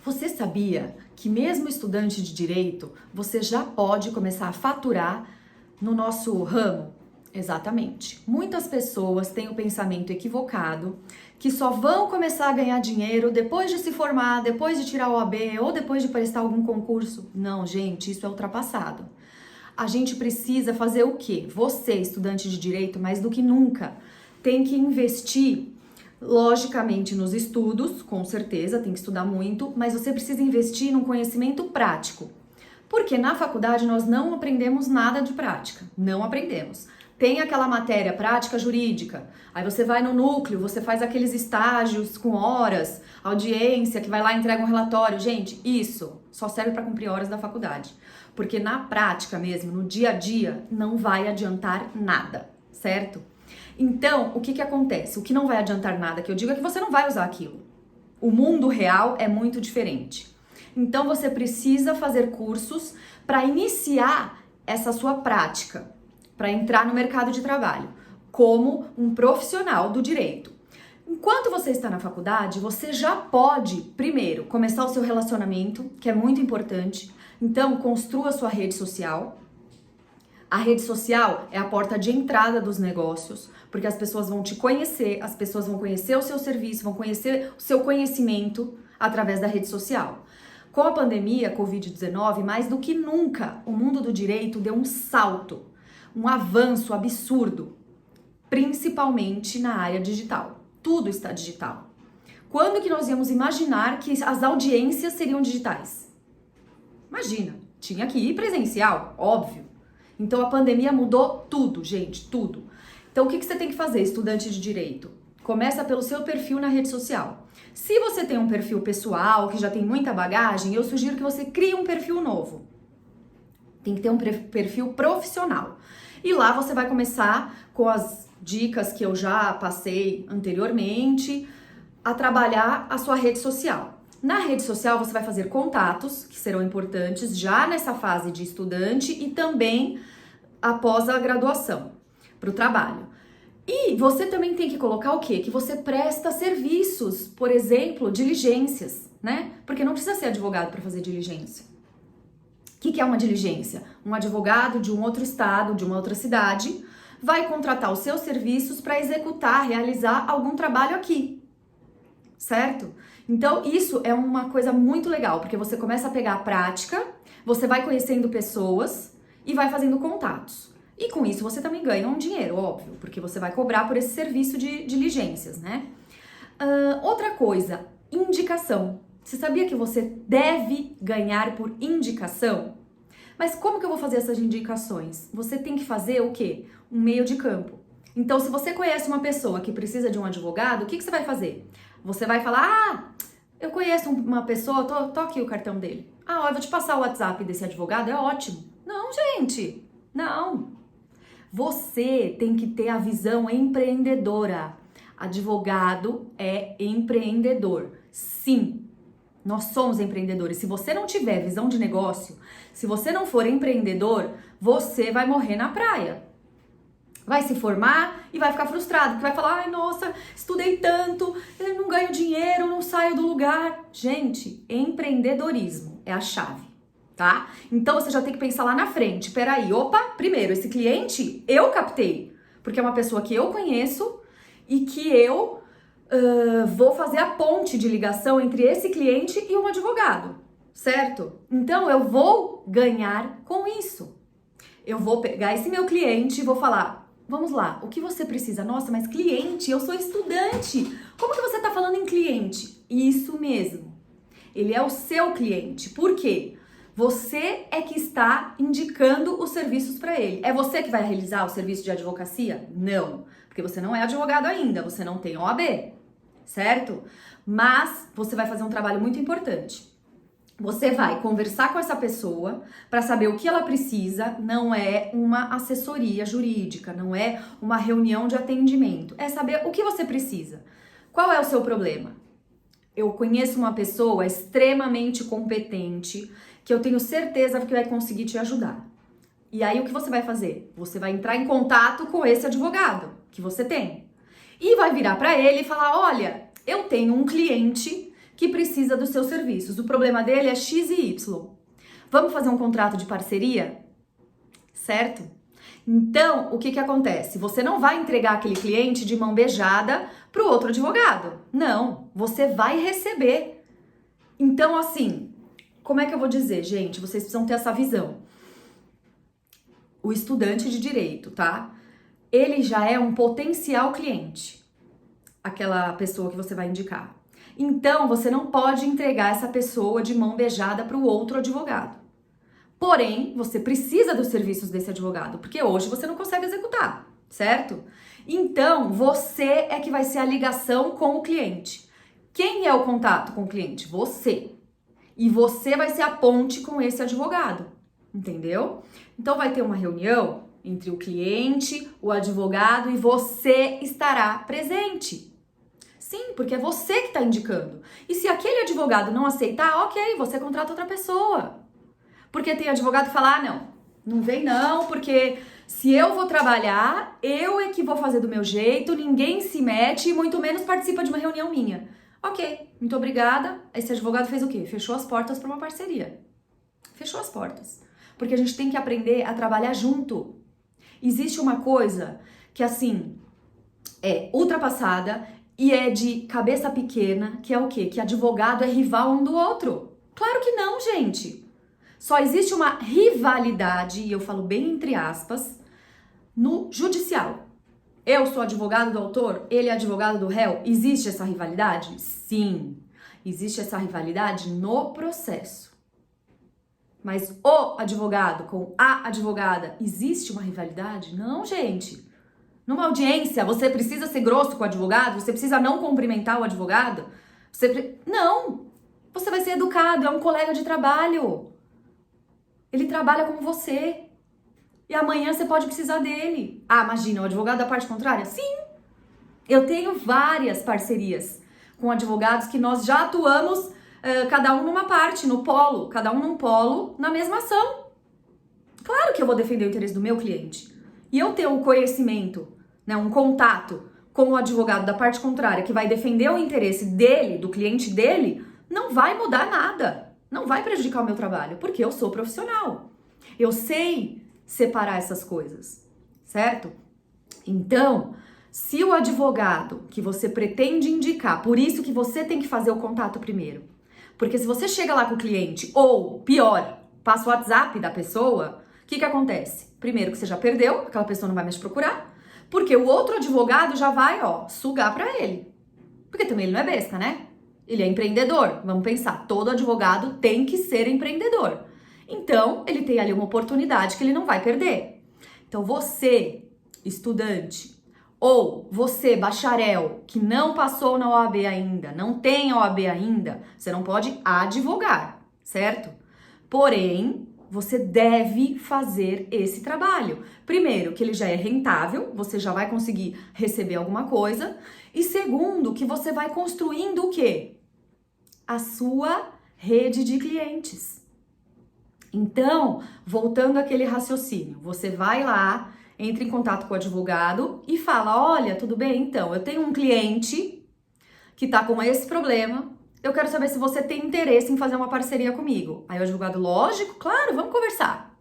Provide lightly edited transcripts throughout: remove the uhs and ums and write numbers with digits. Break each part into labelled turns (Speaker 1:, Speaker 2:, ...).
Speaker 1: Você sabia que mesmo estudante de direito, você já pode começar a faturar no nosso ramo? Exatamente. Muitas pessoas têm o pensamento equivocado que só vão começar a ganhar dinheiro depois de se formar, depois de tirar o OAB ou depois de prestar algum concurso. Não, gente, isso é ultrapassado. A gente precisa fazer o quê? Você, estudante de direito, mais do que nunca, tem que investir, logicamente, nos estudos, com certeza, tem que estudar muito, mas você precisa investir num conhecimento prático. Porque na faculdade nós não aprendemos nada de prática, não aprendemos. Tem aquela matéria prática jurídica, aí você vai no núcleo, você faz aqueles estágios com horas, audiência, que vai lá e entrega um relatório. Gente, isso só serve para cumprir horas da faculdade. Porque na prática mesmo, no dia a dia, não vai adiantar nada, certo? Então, o que acontece? O que não vai adiantar nada que eu digo é que você não vai usar aquilo. O mundo real é muito diferente. Então, você precisa fazer cursos para iniciar essa sua prática, para entrar no mercado de trabalho, como um profissional do direito. Enquanto você está na faculdade, você já pode, primeiro, começar o seu relacionamento, que é muito importante. Então, construa a sua rede social. A rede social é a porta de entrada dos negócios, porque as pessoas vão te conhecer, as pessoas vão conhecer o seu serviço, vão conhecer o seu conhecimento através da rede social. Com a pandemia Covid-19, mais do que nunca, o mundo do direito deu um salto, um avanço absurdo, principalmente na área digital. Tudo está digital. Quando que nós íamos imaginar que as audiências seriam digitais? Imagina, tinha que ir presencial, óbvio. Então a pandemia mudou tudo, gente, tudo. Então o que você tem que fazer, estudante de direito? Começa pelo seu perfil na rede social. Se você tem um perfil pessoal, que já tem muita bagagem, eu sugiro que você crie um perfil novo. Tem que ter um perfil profissional. E lá você vai começar com as dicas que eu já passei anteriormente, a trabalhar a sua rede social. Na rede social você vai fazer contatos, que serão importantes já nessa fase de estudante e também após a graduação, para o trabalho. E você também tem que colocar o quê? Que você presta serviços, por exemplo, diligências, né? Porque não precisa ser advogado para fazer diligência. O que é uma diligência? Um advogado de um outro estado, de uma outra cidade, vai contratar os seus serviços para executar, realizar algum trabalho aqui, certo? Então, isso é uma coisa muito legal, porque você começa a pegar a prática, você vai conhecendo pessoas e vai fazendo contatos. E com isso você também ganha um dinheiro, óbvio, porque você vai cobrar por esse serviço de diligências, né? Outra coisa, indicação. Você sabia que você deve ganhar por indicação? Mas como que eu vou fazer essas indicações? Você tem que fazer o quê? Um meio de campo. Então, se você conhece uma pessoa que precisa de um advogado, o que você vai fazer? Você vai falar, eu conheço uma pessoa, tô aqui o cartão dele. Eu vou te passar o WhatsApp desse advogado, é ótimo. Não, gente, não. Você tem que ter a visão empreendedora. Advogado é empreendedor. Sim, nós somos empreendedores. Se você não tiver visão de negócio, se você não for empreendedor, você vai morrer na praia. Vai se formar e vai ficar frustrado, porque vai falar, ai, nossa, estudei tanto, eu não ganho dinheiro, não saio do lugar. Gente, empreendedorismo é a chave, tá? Então você já tem que pensar lá na frente. Peraí, opa, primeiro, esse cliente eu captei, porque é uma pessoa que eu conheço e que eu vou fazer a ponte de ligação entre esse cliente e um advogado, certo? Então eu vou ganhar com isso. Eu vou pegar esse meu cliente e vou falar, vamos lá, o que você precisa? Nossa, mas cliente, eu sou estudante. Como que você tá falando em cliente? Isso mesmo. Ele é o seu cliente. Por quê? Você é que está indicando os serviços para ele. É você que vai realizar o serviço de advocacia? Não, porque você não é advogado ainda, você não tem OAB, certo? Mas você vai fazer um trabalho muito importante. Você vai conversar com essa pessoa para saber o que ela precisa, não é uma assessoria jurídica, não é uma reunião de atendimento, é saber o que você precisa. Qual é o seu problema? Eu conheço uma pessoa extremamente competente que eu tenho certeza que vai conseguir te ajudar. E aí o que você vai fazer? Você vai entrar em contato com esse advogado que você tem e vai virar para ele e falar, olha, eu tenho um cliente que precisa dos seus serviços. O problema dele é X e Y. Vamos fazer um contrato de parceria? Certo? Então, o que que acontece? Você não vai entregar aquele cliente de mão beijada para o outro advogado. Não, você vai receber. Então, assim, como é que eu vou dizer, gente? Vocês precisam ter essa visão. O estudante de direito, tá? Ele já é um potencial cliente, aquela pessoa que você vai indicar. Então, você não pode entregar essa pessoa de mão beijada para o outro advogado. Porém, você precisa dos serviços desse advogado, porque hoje você não consegue executar, certo? Então, você é que vai ser a ligação com o cliente. Quem é o contato com o cliente? Você. E você vai ser a ponte com esse advogado, entendeu? Então, vai ter uma reunião entre o cliente, o advogado e você estará presente. Sim, porque é você que está indicando. E se aquele advogado não aceitar, ok, você contrata outra pessoa. Porque tem advogado que fala, não vem não, porque se eu vou trabalhar, eu é que vou fazer do meu jeito, ninguém se mete e muito menos participa de uma reunião minha. Ok, muito obrigada. Esse advogado fez o quê? Fechou as portas para uma parceria. Fechou as portas. Porque a gente tem que aprender a trabalhar junto. Existe uma coisa que, assim, é ultrapassada e é de cabeça pequena, que é o quê? Que advogado é rival um do outro. Claro que não, gente. Só existe uma rivalidade, e eu falo bem entre aspas, no judicial. Eu sou advogado do autor, ele é advogado do réu. Existe essa rivalidade? Sim. Existe essa rivalidade no processo. Mas o advogado com a advogada, existe uma rivalidade? Não, gente. Numa audiência, você precisa ser grosso com o advogado? Você precisa não cumprimentar o advogado? Não. Você vai ser educado, é um colega de trabalho. Ele trabalha como você. E amanhã você pode precisar dele. Ah, imagina, o advogado da parte contrária? Sim. Eu tenho várias parcerias com advogados que nós já atuamos, cada um numa parte, no polo, cada um num polo, na mesma ação. Claro que eu vou defender o interesse do meu cliente. E eu ter um conhecimento, né, um contato com o advogado da parte contrária que vai defender o interesse dele, do cliente dele, não vai mudar nada. Não vai prejudicar o meu trabalho, porque eu sou profissional. Eu sei separar essas coisas, certo? Então, se o advogado que você pretende indicar, por isso que você tem que fazer o contato primeiro. Porque se você chega lá com o cliente, ou pior, passa o WhatsApp da pessoa, o que acontece? Primeiro que você já perdeu, aquela pessoa não vai mais te procurar, porque o outro advogado já vai, sugar pra ele. Porque também ele não é besta, né? Ele é empreendedor. Vamos pensar, todo advogado tem que ser empreendedor. Então, ele tem ali uma oportunidade que ele não vai perder. Então, você, estudante, ou você, bacharel, que não passou na OAB ainda, não tem OAB ainda, você não pode advogar, certo? Porém, você deve fazer esse trabalho. Primeiro, que ele já é rentável, você já vai conseguir receber alguma coisa. E segundo, que você vai construindo o quê? A sua rede de clientes. Então, voltando àquele raciocínio, você vai lá, entra em contato com o advogado e fala, olha, tudo bem? Então, eu tenho um cliente que tá com esse problema, eu quero saber se você tem interesse em fazer uma parceria comigo. Aí o advogado, lógico, claro, vamos conversar.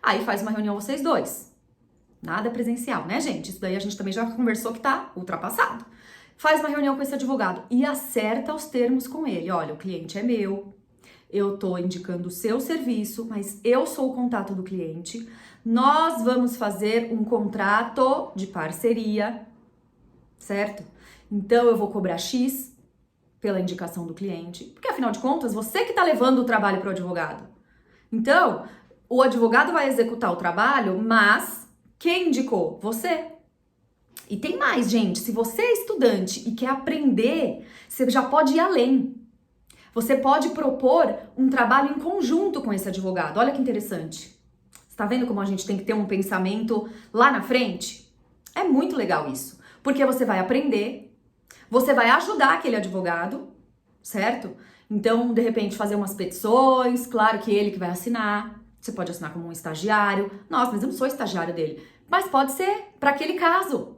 Speaker 1: Aí faz uma reunião vocês dois. Nada presencial, né, gente? Isso daí a gente também já conversou que tá ultrapassado. Faz uma reunião com esse advogado e acerta os termos com ele. Olha, o cliente é meu, eu tô indicando o seu serviço, mas eu sou o contato do cliente. Nós vamos fazer um contrato de parceria, certo? Então eu vou cobrar X pela indicação do cliente, porque afinal de contas, você que tá levando o trabalho para o advogado. Então, o advogado vai executar o trabalho, mas quem indicou? Você. E tem mais, gente, se você é estudante e quer aprender, você já pode ir além. Você pode propor um trabalho em conjunto com esse advogado. Olha que interessante. Você tá vendo como a gente tem que ter um pensamento lá na frente? É muito legal isso, porque você vai aprender, você vai ajudar aquele advogado, certo? Então, de repente, fazer umas petições, claro que ele que vai assinar. Você pode assinar como um estagiário. Nossa, mas eu não sou estagiário dele. Mas pode ser para aquele caso.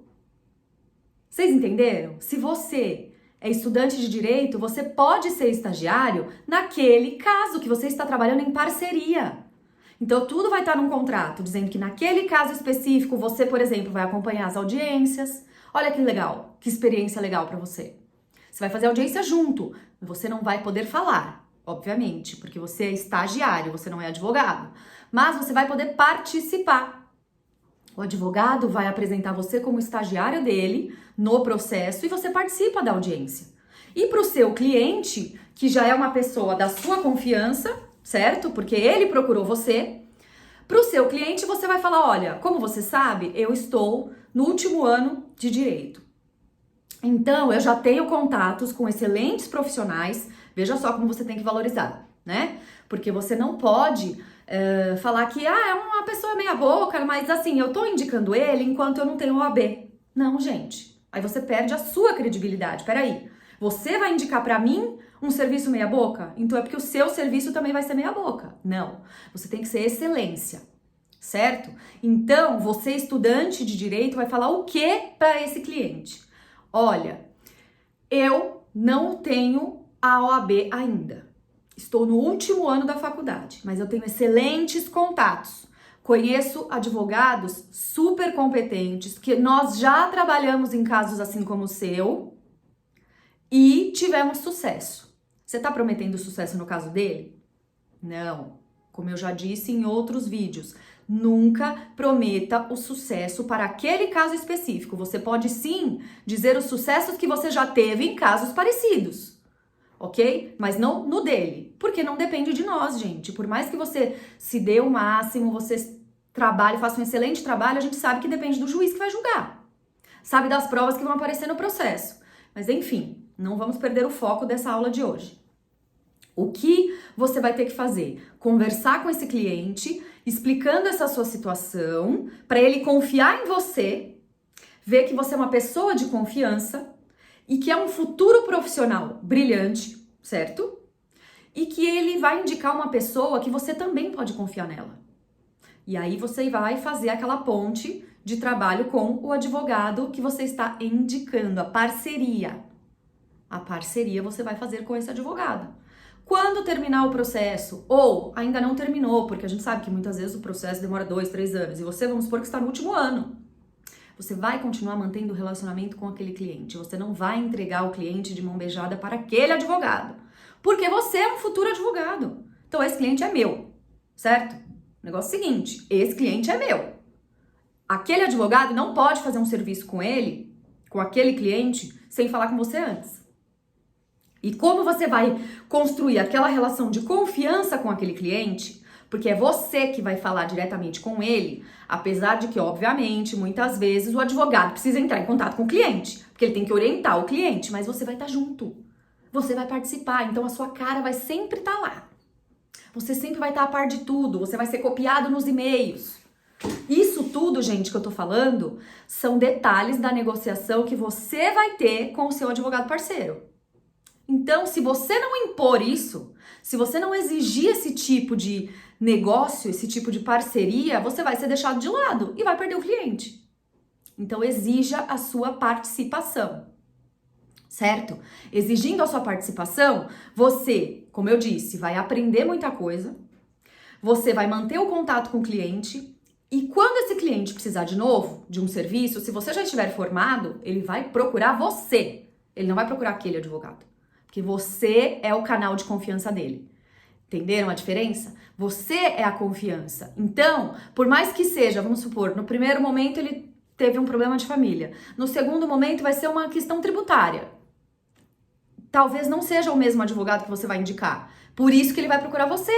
Speaker 1: Vocês entenderam? Se você é estudante de direito, você pode ser estagiário naquele caso que você está trabalhando em parceria. Então, tudo vai estar num contrato, dizendo que naquele caso específico, você, por exemplo, vai acompanhar as audiências. Olha que legal, que experiência legal para você. Você vai fazer audiência junto, você não vai poder falar, obviamente, porque você é estagiário, você não é advogado. Mas você vai poder participar. O advogado vai apresentar você como estagiário dele no processo e você participa da audiência. E para o seu cliente, que já é uma pessoa da sua confiança, certo? Porque ele procurou você. Para o seu cliente, você vai falar, olha, como você sabe, eu estou no último ano de direito. Então, eu já tenho contatos com excelentes profissionais. Veja só como você tem que valorizar, né? Porque você não pode falar que é uma pessoa meia boca, mas assim, eu tô indicando ele enquanto eu não tenho OAB. Não, gente. Aí você perde a sua credibilidade. Peraí, você vai indicar pra mim um serviço meia boca? Então é porque o seu serviço também vai ser meia boca. Não. Você tem que ser excelência, certo? Então, você, estudante de direito, vai falar o que para esse cliente? Olha, eu não tenho a OAB ainda. Estou no último ano da faculdade, mas eu tenho excelentes contatos. Conheço advogados super competentes, que nós já trabalhamos em casos assim como o seu e tivemos sucesso. Você está prometendo sucesso no caso dele? Não. Como eu já disse em outros vídeos, nunca prometa o sucesso para aquele caso específico. Você pode sim dizer os sucessos que você já teve em casos parecidos. Ok? Mas não no dele, porque não depende de nós, gente. Por mais que você se dê o máximo, você trabalhe, faça um excelente trabalho, a gente sabe que depende do juiz que vai julgar. Sabe das provas que vão aparecer no processo. Mas enfim, não vamos perder o foco dessa aula de hoje. O que você vai ter que fazer? Conversar com esse cliente, explicando essa sua situação, para ele confiar em você, ver que você é uma pessoa de confiança, e que é um futuro profissional brilhante, certo? E que ele vai indicar uma pessoa que você também pode confiar nela. E aí você vai fazer aquela ponte de trabalho com o advogado que você está indicando, a parceria. A parceria você vai fazer com esse advogado. Quando terminar o processo, ou ainda não terminou, porque a gente sabe que muitas vezes o processo demora 2, 3 anos, e você, vamos supor que está no último ano. Você vai continuar mantendo o relacionamento com aquele cliente. Você não vai entregar o cliente de mão beijada para aquele advogado. Porque você é um futuro advogado. Então, esse cliente é meu, certo? O negócio é o seguinte, esse cliente é meu. Aquele advogado não pode fazer um serviço com ele, com aquele cliente, sem falar com você antes. E como você vai construir aquela relação de confiança com aquele cliente, porque é você que vai falar diretamente com ele, apesar de que, obviamente, muitas vezes o advogado precisa entrar em contato com o cliente, porque ele tem que orientar o cliente, mas você vai estar junto, você vai participar, então a sua cara vai sempre estar lá. Você sempre vai estar a par de tudo, você vai ser copiado nos e-mails. Isso tudo, gente, que eu tô falando, são detalhes da negociação que você vai ter com o seu advogado parceiro. Então, se você não impor isso, se você não exigir esse tipo de negócio, esse tipo de parceria, você vai ser deixado de lado e vai perder o cliente. Então, exija a sua participação, certo? Exigindo a sua participação, você, como eu disse, vai aprender muita coisa, você vai manter o contato com o cliente e quando esse cliente precisar de novo de um serviço, se você já estiver formado, ele vai procurar você, ele não vai procurar aquele advogado, porque você é o canal de confiança dele. Entenderam a diferença? Você é a confiança. Então, por mais que seja, vamos supor, no primeiro momento ele teve um problema de família. No segundo momento vai ser uma questão tributária. Talvez não seja o mesmo advogado que você vai indicar. Por isso que ele vai procurar você.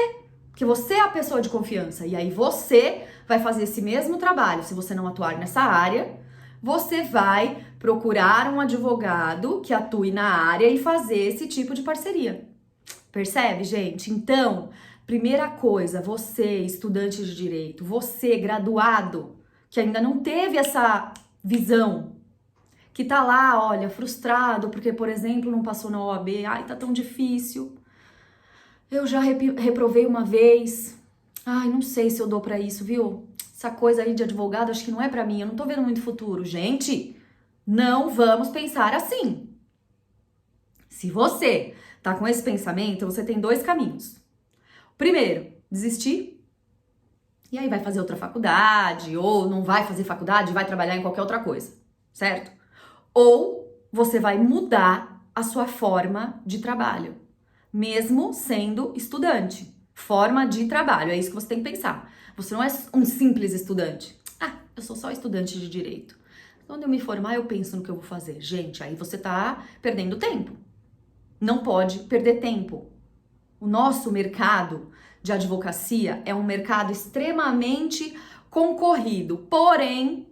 Speaker 1: Porque você é a pessoa de confiança. E aí você vai fazer esse mesmo trabalho. Se você não atuar nessa área, você vai procurar um advogado que atue na área e fazer esse tipo de parceria. Percebe, gente? Então, primeira coisa, você, estudante de direito, você, graduado, que ainda não teve essa visão, que tá lá, olha, frustrado porque, por exemplo, não passou na OAB, ai, tá tão difícil, eu já reprovei uma vez, ai, não sei se eu dou pra isso, viu? Essa coisa aí de advogado, acho que não é pra mim, eu não tô vendo muito futuro. Gente, não vamos pensar assim. Se você tá com esse pensamento, você tem dois caminhos. Primeiro, desistir. E aí vai fazer outra faculdade, ou não vai fazer faculdade, vai trabalhar em qualquer outra coisa, certo? Ou você vai mudar a sua forma de trabalho, mesmo sendo estudante. Forma de trabalho, é isso que você tem que pensar. Você não é um simples estudante. Ah, eu sou só estudante de direito. Quando eu me formar, eu penso no que eu vou fazer. Gente, aí você tá perdendo tempo. Não pode perder tempo. O nosso mercado de advocacia é um mercado extremamente concorrido, porém,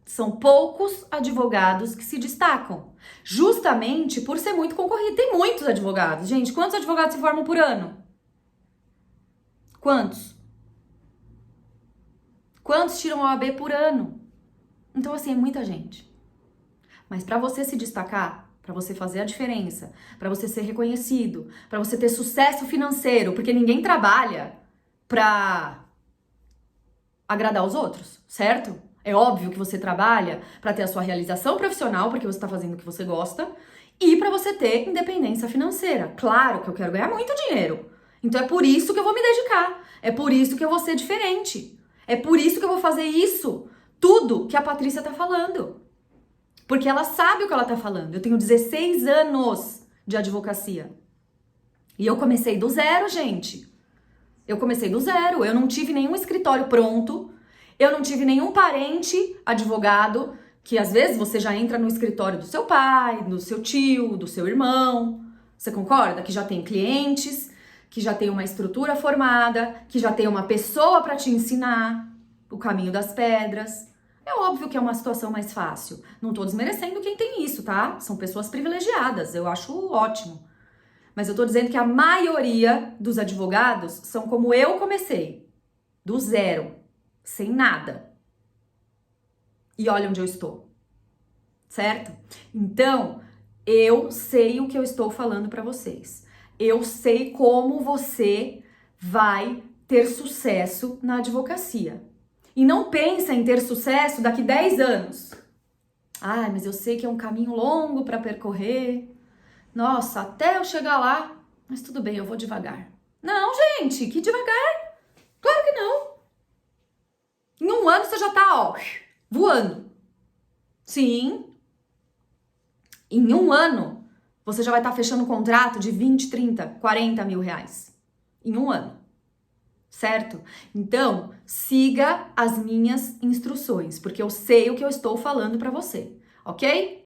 Speaker 1: são poucos advogados que se destacam, justamente por ser muito concorrido. Tem muitos advogados. Gente, quantos advogados se formam por ano? Quantos? Quantos tiram a OAB por ano? Então, assim, é muita gente. Mas para você se destacar, para você fazer a diferença, para você ser reconhecido, para você ter sucesso financeiro, porque ninguém trabalha para agradar os outros, certo? É óbvio que você trabalha para ter a sua realização profissional, porque você está fazendo o que você gosta, e para você ter independência financeira. Claro que eu quero ganhar muito dinheiro. Então é por isso que eu vou me dedicar. É por isso que eu vou ser diferente. É por isso que eu vou fazer isso. Tudo que a Patrícia tá falando. Porque ela sabe o que ela tá falando. Eu tenho 16 anos de advocacia. E eu comecei do zero, gente. Eu comecei do zero. Eu não tive nenhum escritório pronto. Eu não tive nenhum parente advogado, que às vezes você já entra no escritório do seu pai, do seu tio, do seu irmão. Você concorda? Que já tem clientes, que já tem uma estrutura formada, que já tem uma pessoa para te ensinar o caminho das pedras. É óbvio que é uma situação mais fácil. Não tô desmerecendo quem tem isso, tá? São pessoas privilegiadas, eu acho ótimo. Mas eu tô dizendo que a maioria dos advogados são como eu comecei, do zero, sem nada. E olha onde eu estou, certo? Então, eu sei o que eu estou falando para vocês. Eu sei como você vai ter sucesso na advocacia. E não pensa em ter sucesso daqui 10 anos. Ah, mas eu sei que é um caminho longo para percorrer. Nossa, até eu chegar lá, mas tudo bem, eu vou devagar. Não, gente, que devagar? Claro que não. Em um ano você já tá, ó, voando. Sim. Em um ano, você já vai estar fechando um contrato de 20, 30, 40 mil reais. Em um ano. Certo? Então, siga as minhas instruções, porque eu sei o que eu estou falando para você, ok?